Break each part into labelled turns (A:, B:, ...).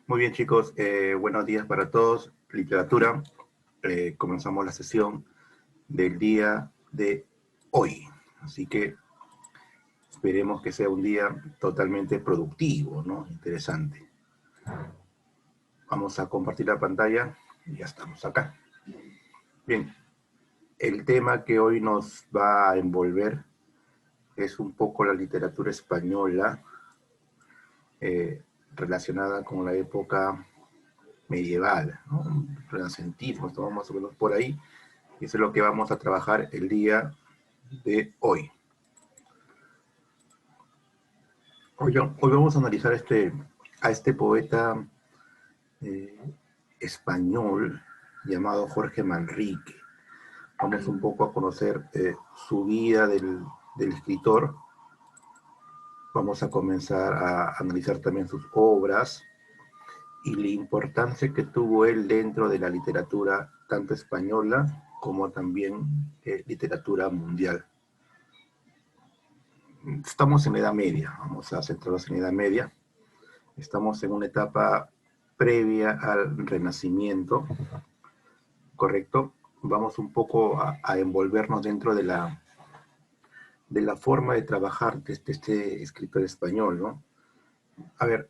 A: Muy bien, chicos. Buenos días para todos. Literatura. Comenzamos la sesión del día de hoy. Así que esperemos que sea un día totalmente productivo, ¿no? Interesante. Vamos a compartir la pantalla y ya estamos acá. Bien, el tema que hoy nos va a envolver es un poco la literatura española relacionada con la época medieval, ¿no? Renacentismo, estamos más o menos por ahí. Y eso es lo que vamos a trabajar el día de hoy. Hoy vamos a analizar a este poeta eh, español llamado Jorge Manrique. Vamos un poco a conocer su vida del escritor. Vamos a comenzar a analizar también sus obras y la importancia que tuvo él dentro de la literatura, tanto española como también literatura mundial. Estamos en la Edad Media, vamos a centrarnos en la Edad Media. Estamos en una etapa previa al Renacimiento, ¿correcto? Vamos un poco a envolvernos dentro de la forma de trabajar de este escritor español, ¿no? A ver,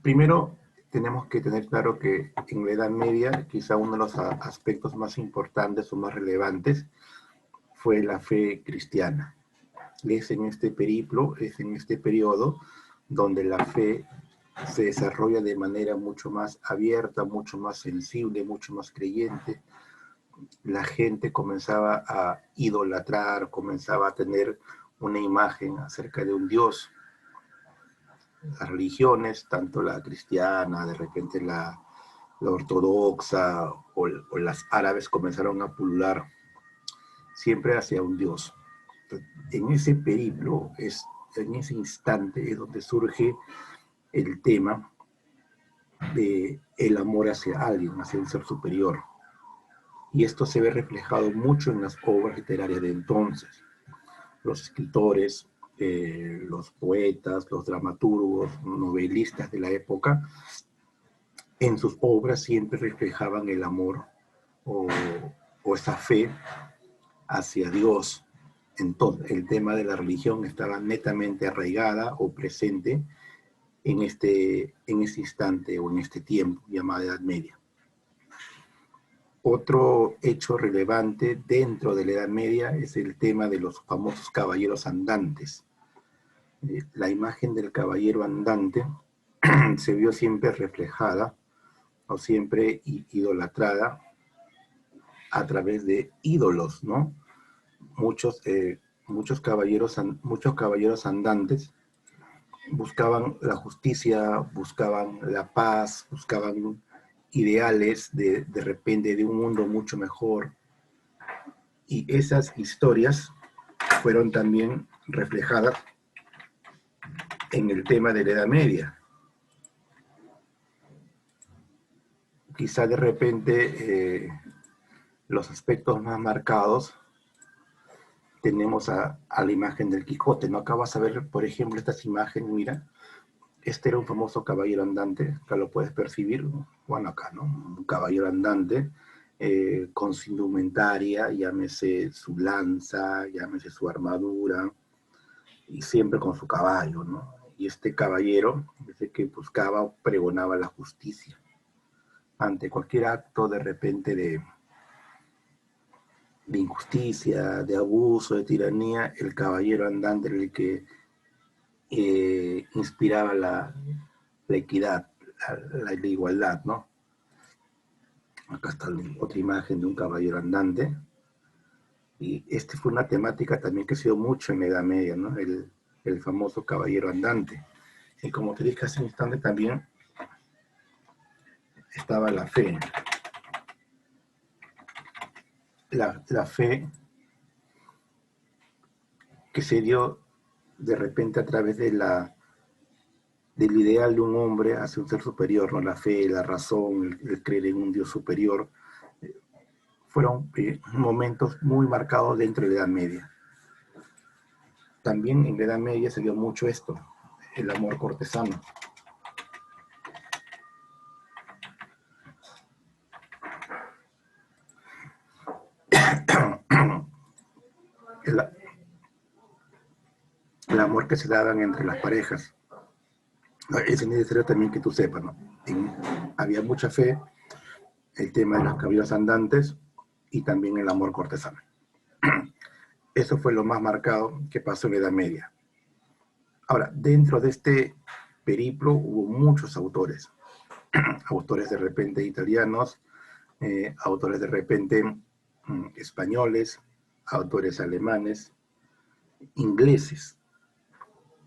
A: primero tenemos que tener claro que en la Edad Media quizá uno de los aspectos más importantes o más relevantes fue la fe cristiana. Es en este periplo, es en este periodo donde la fe se desarrolla de manera mucho más abierta, mucho más sensible, mucho más creyente. La gente comenzaba a idolatrar, comenzaba a tener una imagen acerca de un Dios. Las religiones, tanto la cristiana, de repente la ortodoxa o las árabes comenzaron a pulular siempre hacia un Dios. En ese periplo, en ese instante es donde surge el tema de el amor hacia alguien, hacia un ser superior. Y esto se ve reflejado mucho en las obras literarias de entonces. Los escritores, los poetas, los dramaturgos, novelistas de la época, en sus obras siempre reflejaban el amor o, o esa fe hacia Dios. Entonces, el tema de la religión estaba netamente arraigada o presente en ese instante o en este tiempo llamado Edad Media. Otro hecho relevante dentro de la Edad Media es el tema de los famosos caballeros andantes. La imagen del caballero andante se vio siempre reflejada o siempre idolatrada a través de ídolos, ¿no? Muchos caballeros andantes buscaban la justicia, buscaban la paz, buscaban ideales de repente de un mundo mucho mejor. Y esas historias fueron también reflejadas en el tema de la Edad Media. Quizá de repente los aspectos más marcados tenemos a la imagen del Quijote, ¿no? Acá vas a ver, por ejemplo, estas imágenes, mira, este era un famoso caballero andante, acá lo puedes percibir, bueno, acá, ¿no? Un caballero andante con su indumentaria, llámese su lanza, llámese su armadura, y siempre con su caballo, ¿no? Y este caballero, desde que buscaba, pregonaba la justicia. Ante cualquier acto de repente de injusticia, de abuso, de tiranía, el caballero andante era el que inspiraba la equidad, la igualdad, ¿no? Acá está otra imagen de un caballero andante. Y esta fue una temática también que se dio mucho en la Edad Media, ¿no? El famoso caballero andante. Y como te dije hace un instante también estaba la fe. La fe que se dio de repente a través del ideal de un hombre hacia un ser superior, ¿no? La fe, la razón, el creer en un Dios superior, fueron momentos muy marcados dentro de la Edad Media. También en la Edad Media se dio mucho esto, el amor cortesano. el, el amor que se daban entre las parejas. Es necesario también que tú sepas, ¿no? Había mucha fe, el tema de los caballos andantes y también el amor cortesano. Eso fue lo más marcado que pasó en la Edad Media. Ahora, dentro de este periplo hubo muchos autores, autores de repente italianos, autores de repente españoles, autores alemanes, ingleses.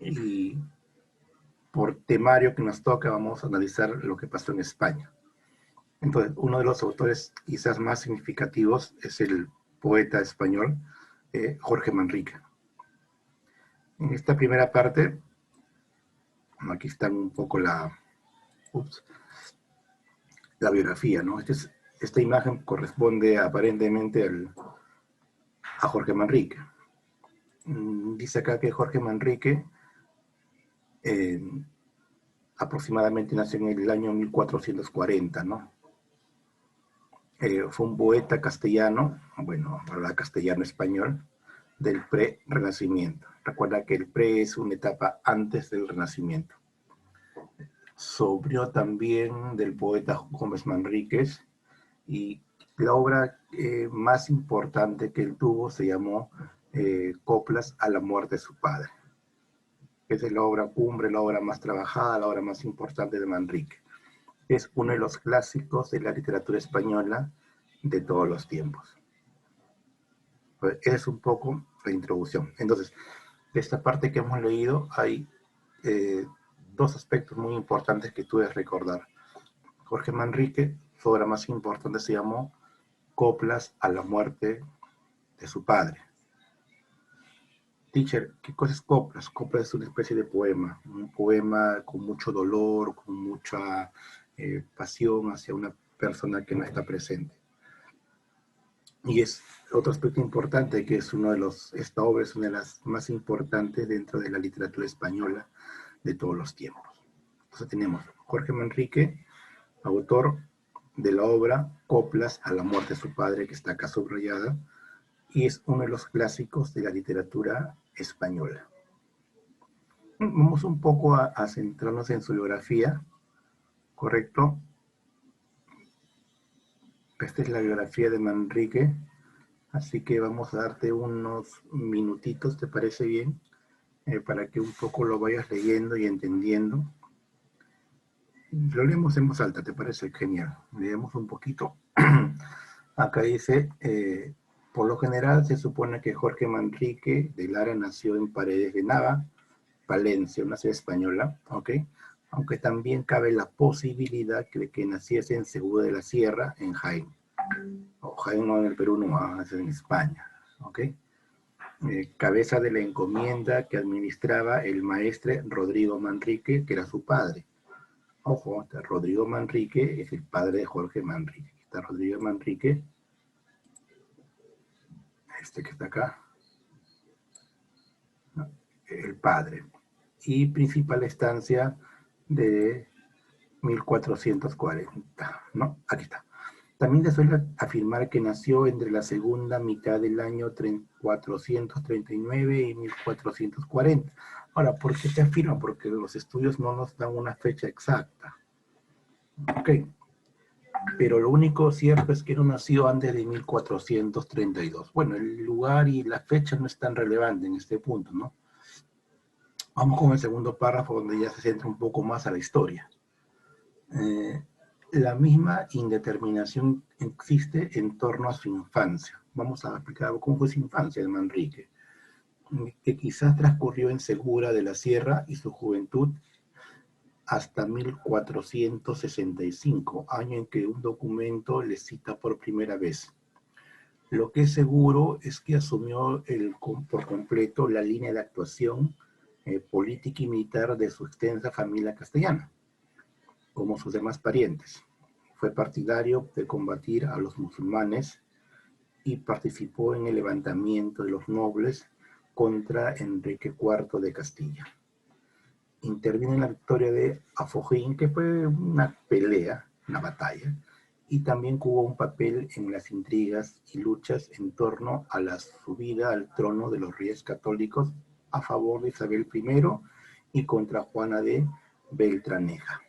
A: Y por temario que nos toca vamos a analizar lo que pasó en España. Entonces, uno de los autores quizás más significativos es el poeta español Jorge Manrique. En esta primera parte, aquí está un poco la biografía, ¿no? Esta imagen corresponde aparentemente a Jorge Manrique. Dice acá que Jorge Manrique aproximadamente nació en el año 1440, ¿no? Fue un poeta castellano, bueno, habla castellano-español, del pre-renacimiento. Recuerda que el pre es una etapa antes del renacimiento. Sobrió también del poeta Gómez Manríquez, y la obra más importante que él tuvo se llamó Coplas a la muerte de su padre. Esa es la obra cumbre, la obra más trabajada, la obra más importante de Manrique. Es uno de los clásicos de la literatura española de todos los tiempos. Pues es un poco la introducción. Entonces, de esta parte que hemos leído hay dos aspectos muy importantes que tú debes recordar. Jorge Manrique, su obra más importante se llamó Coplas a la muerte de su padre. Teacher, ¿qué cosa es coplas? Coplas es una especie de poema, un poema con mucho dolor, con mucha pasión hacia una persona que no está presente. Y es otro aspecto importante, que es esta obra es una de las más importantes dentro de la literatura española de todos los tiempos. Entonces tenemos Jorge Manrique, autor de la obra Coplas a la muerte de su padre, que está acá subrayada, y es uno de los clásicos de la literatura española. Vamos un poco a centrarnos en su biografía, ¿correcto? Esta es la biografía de Manrique, así que vamos a darte unos minutitos, ¿te parece bien? Para que un poco lo vayas leyendo y entendiendo. Lo leemos en voz alta, ¿te parece? Genial. Leemos un poquito. Acá dice, por lo general se supone que Jorge Manrique de Lara nació en Paredes de Nava, Palencia, una ciudad española, ¿ok? Aunque también cabe la posibilidad de que naciese en Segura de la Sierra, en Jaén. O Jaén no en el Perú, no, es en España, ¿ok? Cabeza de la encomienda que administraba el maestre Rodrigo Manrique, que era su padre. Ojo, Rodrigo Manrique es el padre de Jorge Manrique. Está Rodrigo Manrique, este que está acá, ¿no? El padre. Y principal estancia de 1440, ¿no? Aquí está. También se suele afirmar que nació entre la segunda mitad del año 439 y 1440. Ahora, ¿por qué se afirma? Porque los estudios no nos dan una fecha exacta. Ok, pero lo único cierto es que no nació antes de 1432. Bueno, el lugar y la fecha no es tan relevante en este punto, ¿no? Vamos con el segundo párrafo, donde ya se centra un poco más a la historia. La misma indeterminación existe en torno a su infancia. Vamos a explicar cómo fue su infancia de Manrique, que quizás transcurrió en Segura de la Sierra y su juventud hasta 1465, año en que un documento le cita por primera vez. Lo que es seguro es que asumió por completo la línea de actuación política y militar de su extensa familia castellana, como sus demás parientes. Fue partidario de combatir a los musulmanes y participó en el levantamiento de los nobles contra Enrique IV de Castilla. Intervino en la victoria de Afojín, que fue una pelea, una batalla, y también jugó un papel en las intrigas y luchas en torno a la subida al trono de los reyes católicos a favor de Isabel I y contra Juana de Beltraneja.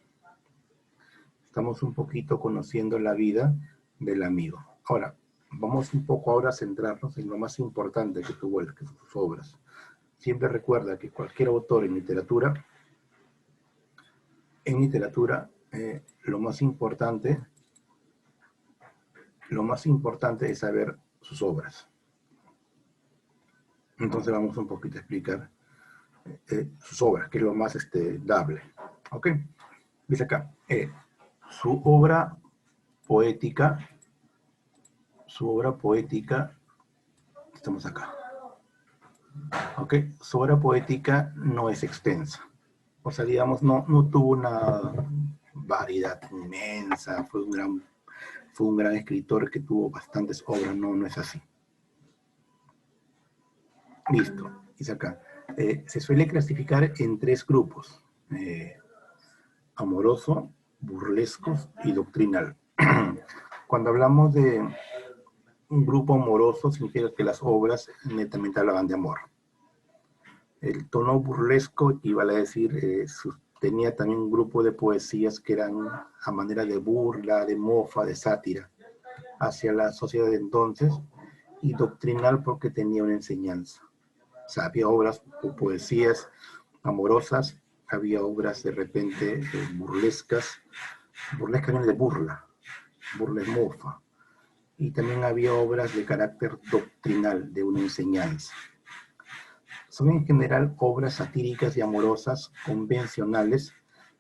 A: Estamos un poquito conociendo la vida del amigo. Ahora, vamos un poco ahora a centrarnos en lo más importante que tuvo él, que son sus obras. Siempre recuerda que cualquier autor en literatura, lo más importante es saber sus obras. Entonces vamos un poquito a explicar sus obras, que es lo más dable. ¿Ok? Dice acá, su obra poética, estamos acá. ¿Ok? Su obra poética no es extensa. O sea, digamos, no tuvo una variedad inmensa, fue un gran escritor que tuvo bastantes obras, no es así. Listo, dice acá. Se suele clasificar en 3 grupos, amoroso, burlesco y doctrinal. Cuando hablamos de un grupo amoroso, significa que las obras netamente hablaban de amor. El tono burlesco, iba a decir, tenía también un grupo de poesías que eran a manera de burla, de mofa, de sátira hacia la sociedad de entonces, y doctrinal porque tenía una enseñanza. O sea, había obras o poesías amorosas, había obras de repente burlescas viene de burla es mofa, y también había obras de carácter doctrinal, de una enseñanza. Son en general obras satíricas y amorosas convencionales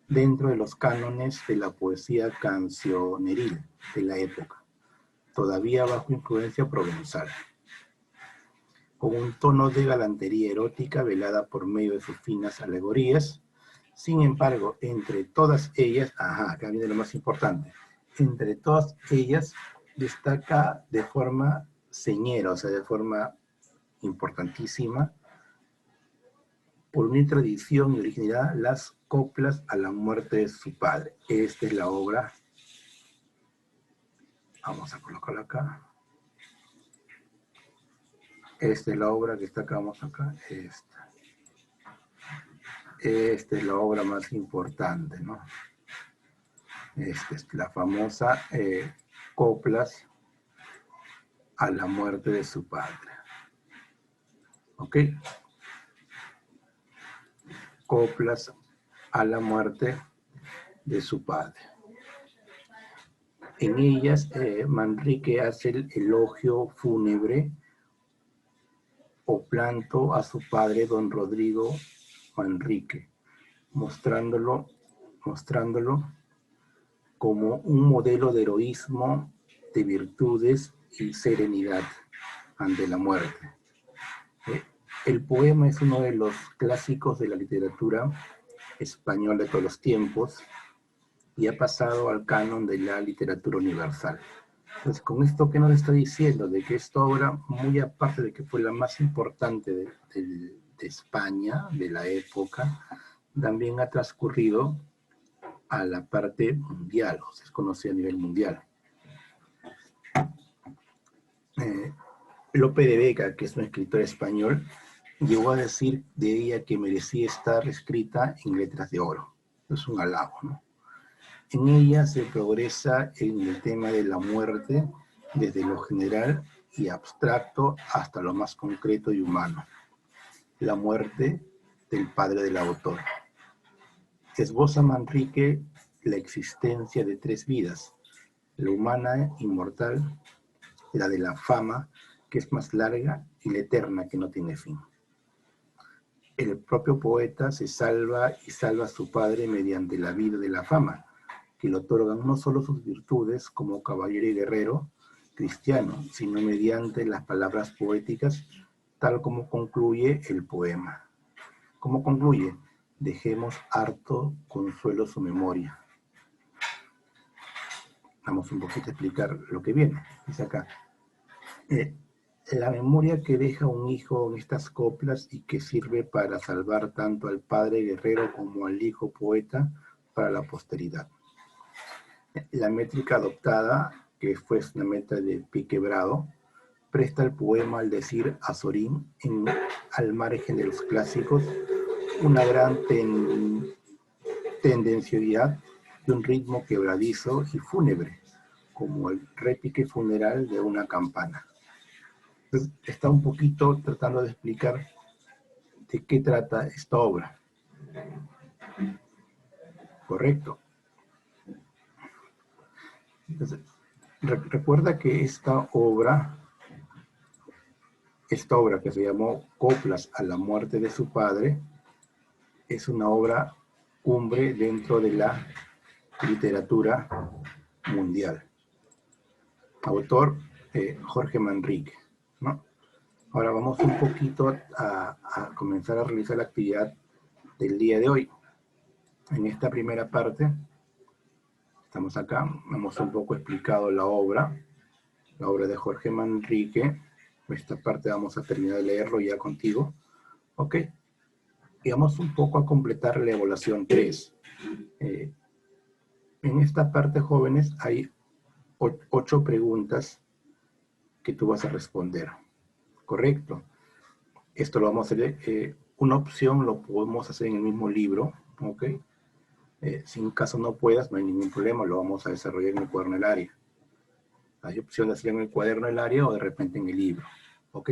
A: dentro de los cánones de la poesía cancioneril de la época, todavía bajo influencia provenzal, con un tono de galantería erótica velada por medio de sus finas alegorías. Sin embargo, entre todas ellas, acá viene lo más importante, entre todas ellas destaca de forma señera, o sea, de forma importantísima, por unir tradición y originalidad, las coplas a la muerte de su padre. Esta es la obra, vamos a colocarla acá. Esta es la obra que destacamos acá, esta. Esta es la obra más importante, ¿no? Esta es la famosa Coplas a la muerte de su padre. ¿Ok? Coplas a la muerte de su padre. En ellas, Manrique hace el elogio fúnebre o planto a su padre, don Rodrigo Manrique, mostrándolo como un modelo de heroísmo, de virtudes y serenidad ante la muerte. El poema es uno de los clásicos de la literatura española de todos los tiempos y ha pasado al canon de la literatura universal. Entonces, con esto que nos está diciendo, de que esta obra, muy aparte de que fue la más importante de España, de la época, también ha transcurrido a la parte mundial, o sea, es conocida a nivel mundial. Lope de Vega, que es un escritor español, llegó a decir de ella que merecía estar escrita en letras de oro. Es un halago, ¿no? En ella se progresa en el tema de la muerte, desde lo general y abstracto hasta lo más concreto y humano. La muerte del padre del autor. Esboza Manrique la existencia de 3 vidas, la humana inmortal, la de la fama, que es más larga, y la eterna, que no tiene fin. El propio poeta se salva y salva a su padre mediante la vida de la fama, que le otorgan no solo sus virtudes como caballero y guerrero cristiano, sino mediante las palabras poéticas, tal como concluye el poema. ¿Cómo concluye? Dejemos harto consuelo su memoria. Vamos un poquito a explicar lo que viene. Dice acá, la memoria que deja un hijo en estas coplas y que sirve para salvar tanto al padre guerrero como al hijo poeta para la posteridad. La métrica adoptada, que fue una meta de pie quebrado, presta el poema al decir Azorín, al margen de los clásicos, una gran tendencialidad de un ritmo quebradizo y fúnebre, como el repique funeral de una campana. Entonces, está un poquito tratando de explicar de qué trata esta obra. Correcto. Entonces, recuerda que esta obra que se llamó Coplas a la muerte de su padre, es una obra cumbre dentro de la literatura mundial. Autor Jorge Manrique, ¿no? Ahora vamos un poquito a comenzar a realizar la actividad del día de hoy. En esta primera parte, estamos acá, hemos un poco explicado la obra de Jorge Manrique. Esta parte vamos a terminar de leerlo ya contigo, ¿ok? Y vamos un poco a completar la evaluación 3. En esta parte, jóvenes, hay 8 preguntas que tú vas a responder, ¿correcto? Esto lo vamos a hacer, una opción lo podemos hacer en el mismo libro, ¿ok? Si en caso no puedas, no hay ningún problema, lo vamos a desarrollar en el cuaderno del área. Hay opción de hacerlo en el cuaderno del área o de repente en el libro, ¿ok?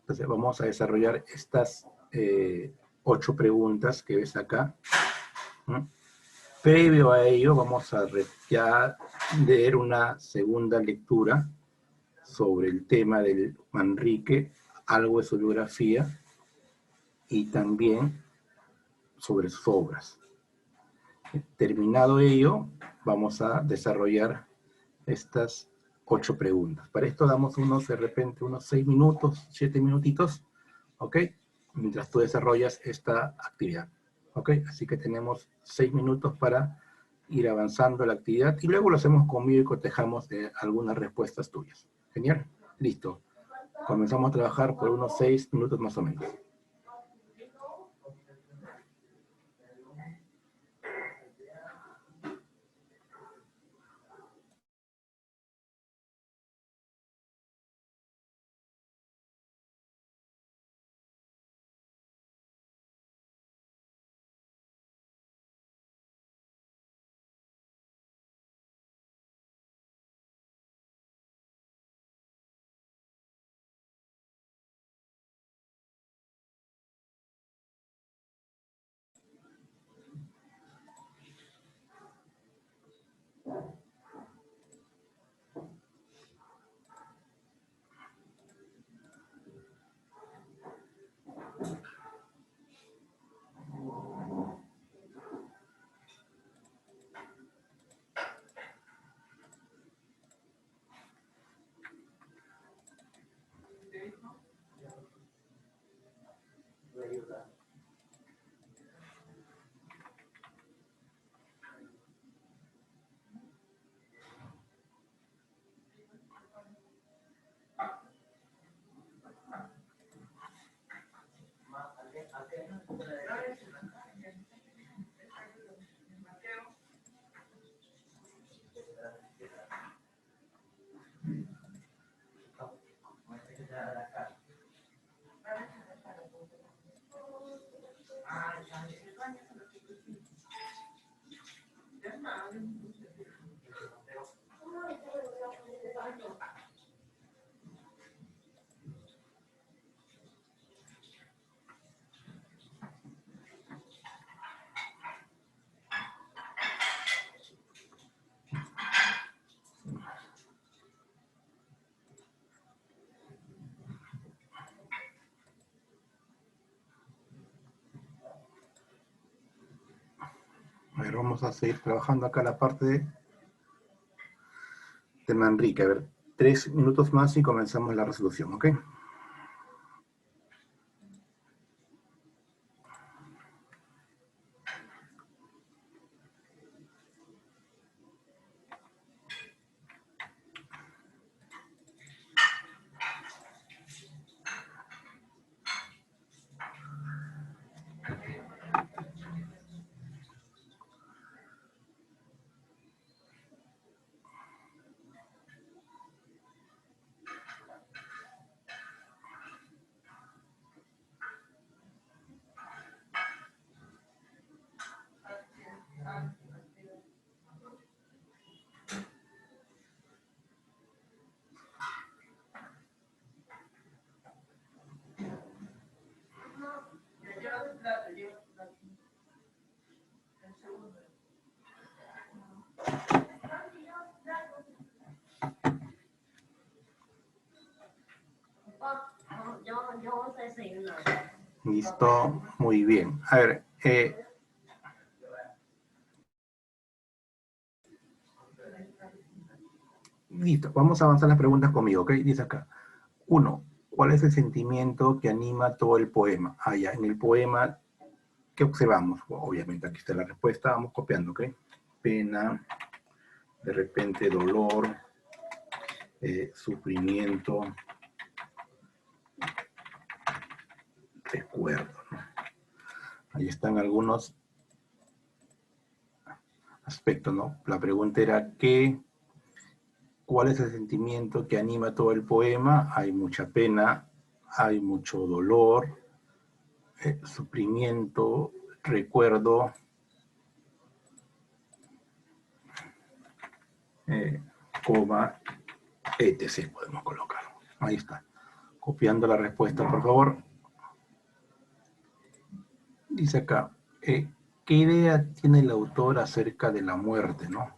A: Entonces vamos a desarrollar estas 8 preguntas que ves acá. ¿No? Previo a ello, vamos a ya leer una segunda lectura sobre el tema del Manrique, algo de su biografía y también sobre sus obras. Terminado ello, vamos a desarrollar estas 8 preguntas. Para esto damos de repente unos 6 minutos, 7 minutitos, ¿ok? Mientras tú desarrollas esta actividad, ¿ok? Así que tenemos 6 minutos para ir avanzando la actividad y luego lo hacemos conmigo y cotejamos algunas respuestas tuyas. Genial, listo. Comenzamos a trabajar por unos 6 minutos más o menos. A ver, vamos a seguir trabajando acá la parte de Manrique. A ver, 3 minutos más y comenzamos la resolución, ¿ok? Listo, muy bien. A ver, listo, vamos a avanzar las preguntas conmigo, ¿ok? Dice acá. 1. ¿Cuál es el sentimiento que anima todo el poema? Ah, ya, en el poema, ¿qué observamos? Bueno, obviamente aquí está la respuesta, vamos copiando, ¿ok? Pena, de repente dolor, sufrimiento, recuerdo, ¿no? Ahí están algunos aspectos, ¿no? La pregunta era, ¿cuál es el sentimiento que anima todo el poema? Hay mucha pena, hay mucho dolor, sufrimiento, recuerdo, coma, etc. Podemos colocar. Ahí está. Copiando la respuesta, por favor. Dice acá, ¿qué idea tiene el autor acerca de la muerte, no?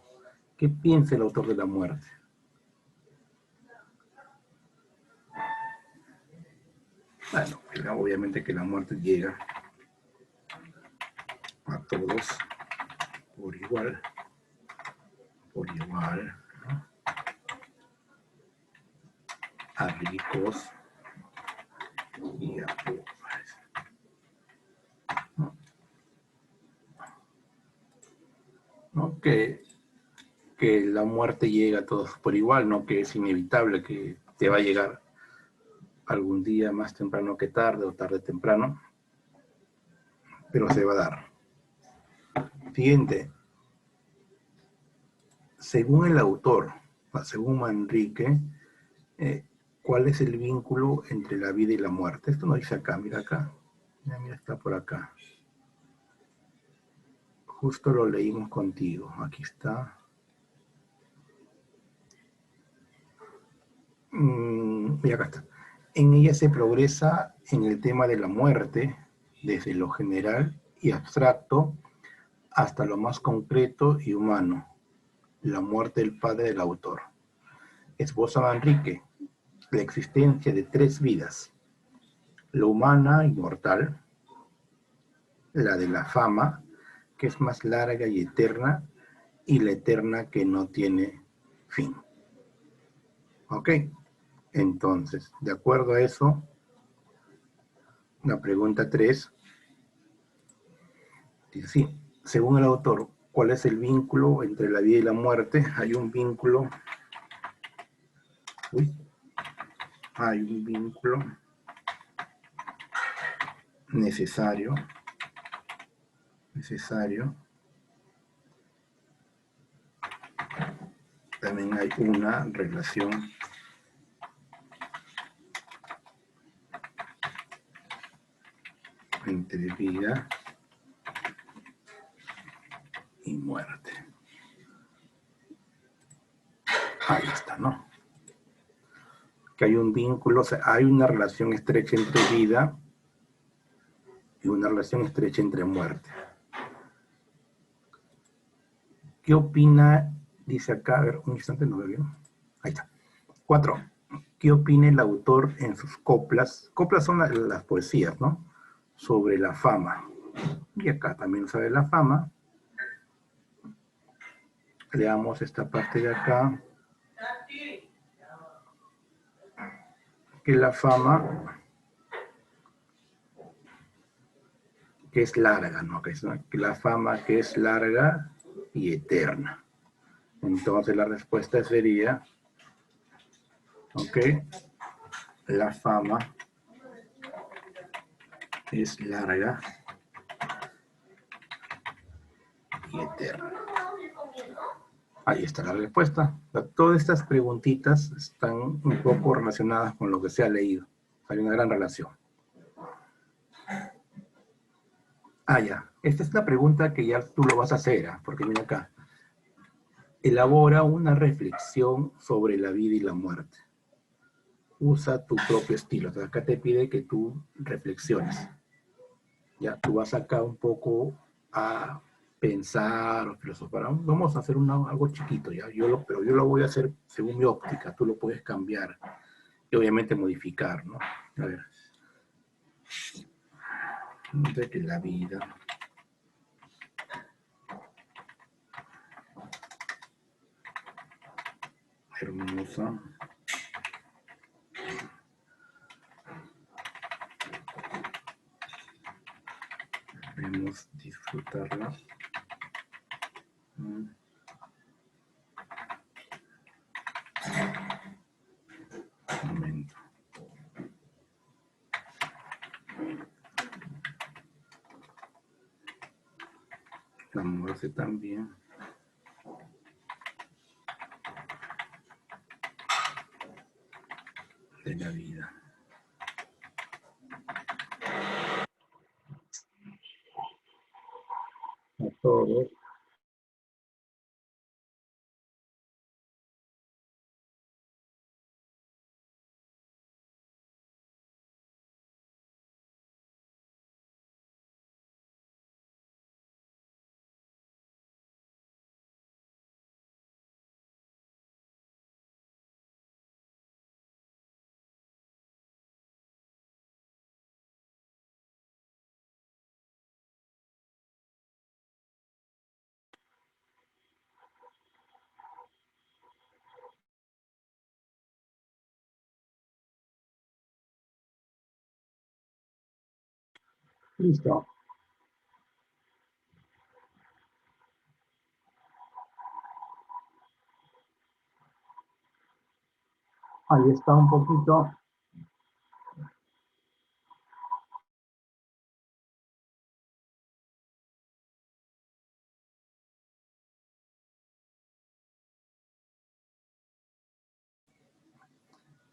A: ¿Qué piensa el autor de la muerte? Bueno, obviamente que la muerte llega a todos por igual, ¿no? A ricos y a pobres, ¿no? ¿No? Que la muerte llega a todos por igual, ¿no? Que es inevitable, que te va a llegar algún día más temprano que tarde o tarde temprano, pero se va a dar. Siguiente. Según el autor, según Manrique, ¿cuál es el vínculo entre la vida y la muerte? Esto no dice acá, mira acá. Mira, está por acá. Justo lo leímos contigo. Aquí está. Mira, acá está. En ella se progresa en el tema de la muerte, desde lo general y abstracto hasta lo más concreto y humano. La muerte del padre del autor. Esboza Manrique la existencia de 3 vidas: la humana y mortal, la de la fama, que es más larga y eterna, y la eterna que no tiene fin. ¿Ok? Entonces, de acuerdo a eso, la pregunta 3 dice, sí, según el autor, ¿cuál es el vínculo entre la vida y la muerte? Hay un vínculo, necesario, también hay una relación entre vida y muerte. Ahí está, ¿no? Que hay un vínculo, o sea, hay una relación estrecha entre vida y una relación estrecha entre muerte. ¿Qué opina? Dice acá, a ver, un instante, no veo bien. Ahí está. 4. ¿Qué opina el autor en sus coplas? Coplas son las poesías, ¿no? Sobre la fama. Y acá también sabe la fama. Leamos esta parte de acá. Que la fama, que es larga, ¿no? Que la fama que es larga y eterna. Entonces la respuesta sería, ok, la fama es larga y eterna. Ahí está la respuesta. Todas estas preguntitas están un poco relacionadas con lo que se ha leído. Hay una gran relación. Ah, ya. Esta es la pregunta que ya tú lo vas a hacer, ¿eh? Porque mira acá. Elabora una reflexión sobre la vida y la muerte. Usa tu propio estilo. Entonces acá te pide que tú reflexiones. Ya, tú vas acá un poco a pensar o filosofar. Vamos a hacer algo chiquito, ¿ya? Pero yo lo voy a hacer según mi óptica. Tú lo puedes cambiar y obviamente modificar, ¿no? A ver. De que la vida hermosa debemos disfrutarla. Un momento. Enamorarse también de la vida. A todos. Listo. Ahí está un poquito.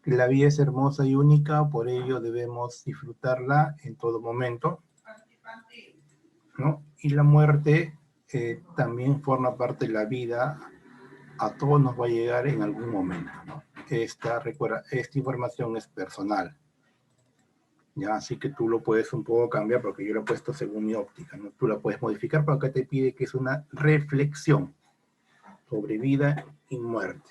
A: La vida es hermosa y única, por ello debemos disfrutarla en todo momento, ¿no? Y la muerte también forma parte de la vida, a todos nos va a llegar en algún momento, ¿no? Recuerda, esta información es personal, ¿ya? Así que tú lo puedes un poco cambiar porque yo lo he puesto según mi óptica, ¿no? Tú la puedes modificar, pero acá te pide que es una reflexión sobre vida y muerte.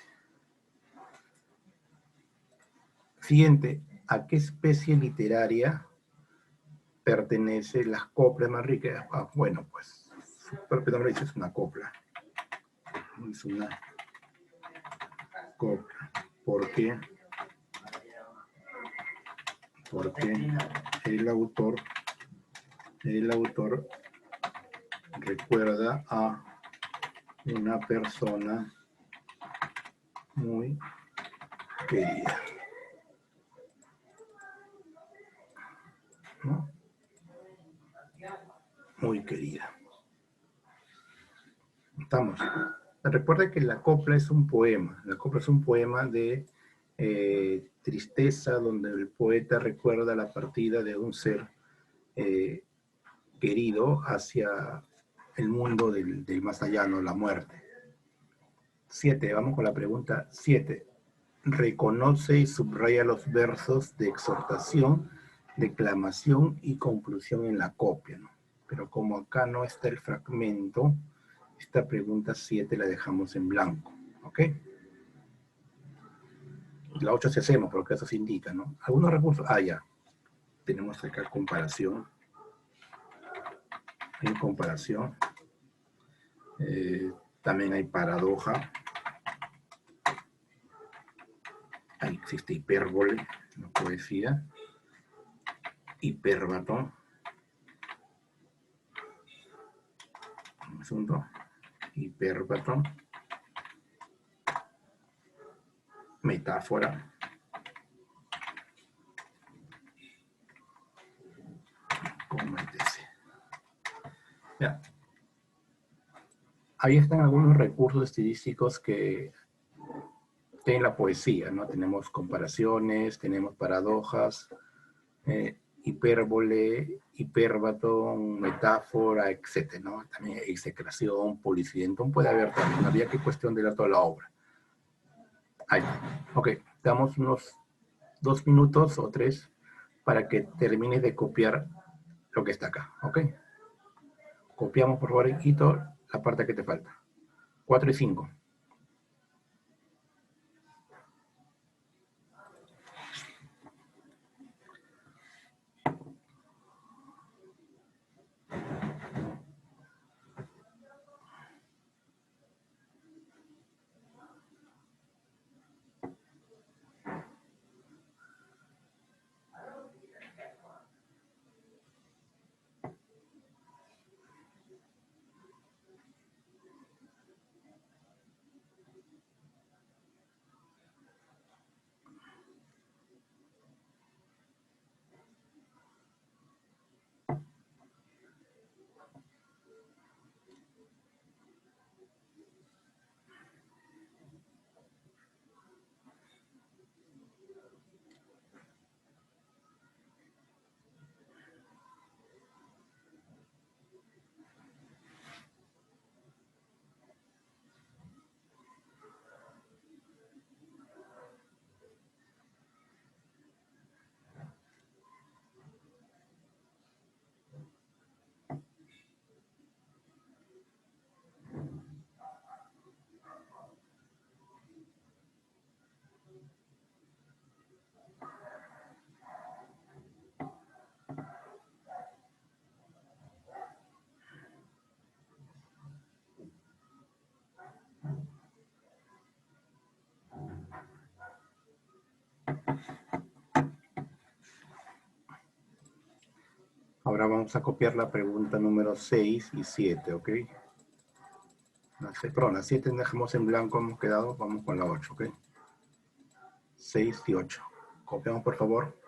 A: Siguiente, ¿a qué especie literaria pertenece las coplas más ricas? Ah, bueno, pues su propio nombre dice es una copla. Es una copla. ¿Por qué? Porque el autor recuerda a una persona muy querida, ¿no? Muy querida. Estamos. Recuerda que la copla es un poema. La copla es un poema de tristeza, donde el poeta recuerda la partida de un ser querido hacia el mundo del más allá, no la muerte. 7. Vamos con la pregunta 7. Reconoce y subraya los versos de exhortación, declamación y conclusión en la copla, ¿no? Pero como acá no está el fragmento, esta pregunta 7 la dejamos en blanco, ¿ok? La 8 sí hacemos, porque eso se indica, ¿no? Algunos recursos, ya. Tenemos acá comparación. En comparación. También hay paradoja. Ahí existe hipérbole, la poesía. Hipérbato. Un asunto. Hipérbato. Metáfora. Cométese. Ya. Ahí están algunos recursos estilísticos que tiene la poesía, ¿no? Tenemos comparaciones, tenemos paradojas, hipérbole, hipérbato, metáfora, etc., ¿no? También execración, policidentum, puede haber también, habría que cuestión de leer toda la obra. Ahí, ok, damos unos 2 minutos o 3 para que termines de copiar lo que está acá, ok. Copiamos, por favor, y quito la parte que te falta. 4 y 5. Ahora vamos a copiar la pregunta número 6 y 7, ¿ok? Perdón, la 7 dejamos en blanco, hemos quedado, vamos con la 8, ¿ok? 6 y 8. Copiamos, por favor.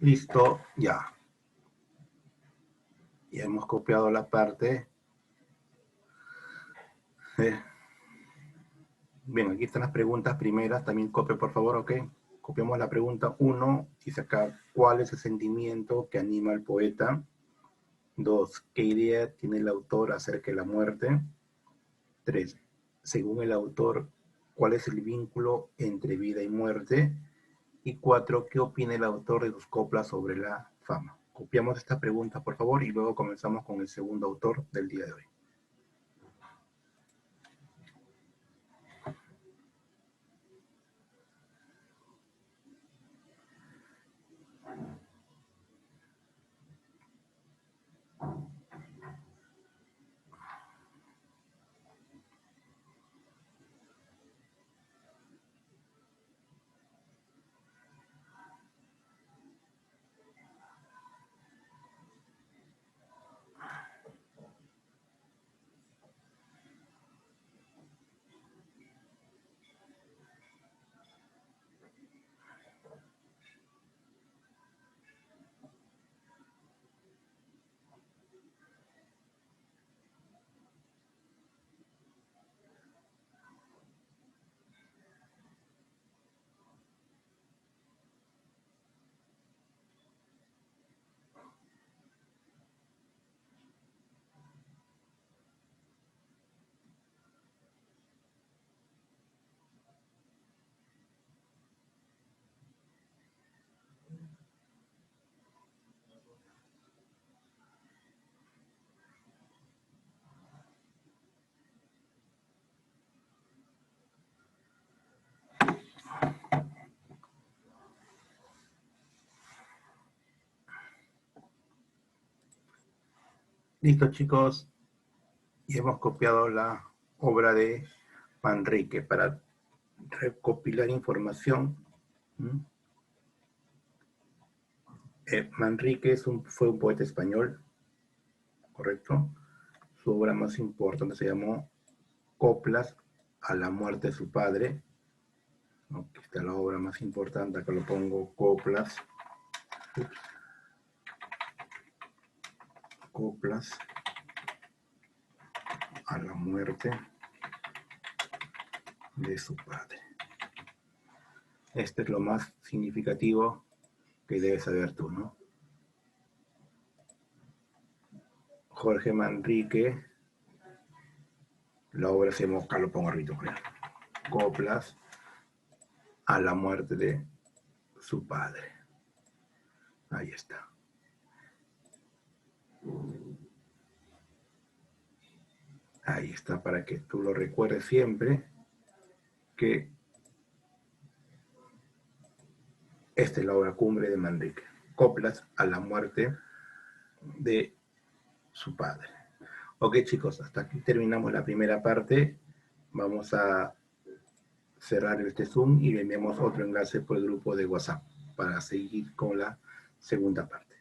A: Listo, ya. Ya hemos copiado la parte. Bien, aquí están las preguntas primeras. También copia, por favor, ¿ok? Copiamos la pregunta 1 y sacar cuál es el sentimiento que anima al poeta. 2, ¿qué idea tiene el autor acerca de la muerte? 3, según el autor, ¿cuál es el vínculo entre vida y muerte? Y 4, ¿qué opina el autor de sus coplas sobre la fama? Copiamos esta pregunta, por favor, y luego comenzamos con el segundo autor del día de hoy. Listo, chicos, y hemos copiado la obra de Manrique para recopilar información. Manrique fue un poeta español, ¿correcto? Su obra más importante se llamó Coplas a la muerte de su padre. Aquí está la obra más importante, acá lo pongo, Coplas. Coplas a la muerte de su padre. Este es lo más significativo que debes saber tú, ¿no? Jorge Manrique, la obra se llama, acá lo pongo arriba, Coplas a la muerte de su padre. Ahí está. Ahí está, para que tú lo recuerdes siempre, que esta es la obra cumbre de Manrique. Coplas a la muerte de su padre. Ok, chicos, hasta aquí terminamos la primera parte. Vamos a cerrar este Zoom y le enviamos otro enlace por el grupo de WhatsApp para seguir con la segunda parte.